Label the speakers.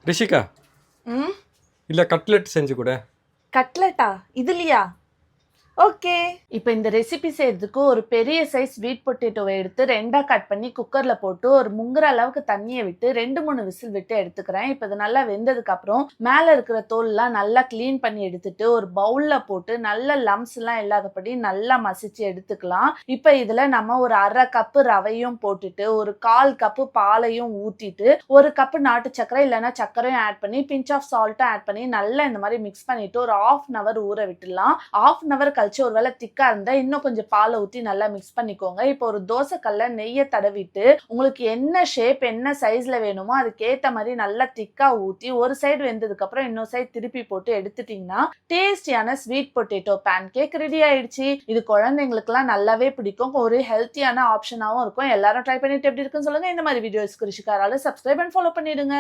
Speaker 1: ரிஷிகா,
Speaker 2: ம்
Speaker 1: இல்லை கட்லெட் செஞ்சு கூட.
Speaker 2: கட்லெட்டா இதுலையா? ஓகே. இப்போ இந்த ரெசிபி செய்யறதுக்கு ஒரு பெரிய சைஸ் ஸ்வீட் பொட்டேட்டோவை எடுத்து ரெண்டா கட் பண்ணி குக்கர்ல போட்டு ஒரு முங்குற அளவுக்கு தண்ணியை விட்டு 2-3 விசில் விட்டு எடுத்துக்கிறேன். இப்போ இது நல்லா வெந்ததுக்கு அப்புறம் மேல இருக்கிற தோல்லாம் நல்லா கிளீன் பண்ணி எடுத்துட்டு ஒரு பவுல்ல போட்டு நல்ல லம்ஸ் எல்லாம் இல்லாதபடி நல்லா மசிச்சு எடுத்துக்கலாம். இப்போ இதுல நம்ம ஒரு 1/2 கப்பு ரவையும் போட்டுட்டு ஒரு 1/4 கப்பு பாலையும் ஊத்திட்டு ஒரு கப்பு நாட்டு சக்கரை இல்லைன்னா சக்கரையும் ஆட் பண்ணி பிஞ்ச் ஆஃப் சால்ட்டும் ஆட் பண்ணி நல்லா இந்த மாதிரி மிக்ஸ் பண்ணிட்டு ஒரு 1/2 hour ஊற விட்டுடலாம். 1/2 hour கழிச்சு ஒருவேளை திக்கா இருந்தா இன்னும் கொஞ்சம் பாலை ஊற்றி நல்லா மிக்ஸ் பண்ணிக்கோங்க. இப்போ ஒரு தோசைக்கல்ல நெய்யை தடவிட்டு உங்களுக்கு என்ன ஷேப் என்ன சைஸ்ல வேணுமோ அதுக்கேற்ற மாதிரி நல்லா திக்கா ஊற்றி ஒரு சைடு வெந்ததுக்கு அப்புறம் இன்னொரு சைடு திருப்பி போட்டு எடுத்துட்டீங்கன்னா டேஸ்டியான sweet potato pancake ready ஆயிடுச்சு. இது குழந்தைங்களுக்குலாம் நல்லாவே பிடிக்கும். ஒரு ஹெல்த்தியான ஆப்ஷனாகவும் இருக்கும். எல்லாரும் ட்ரை பண்ணிட்டு எப்படி இருக்குன்னு சொல்லுங்க. இந்த மாதிரி வீடியோஸ்க்கு ரிஷிகாரால சப்ஸ்கிரைப் அண்ட் ஃபாலோ பண்ணிடுங்க.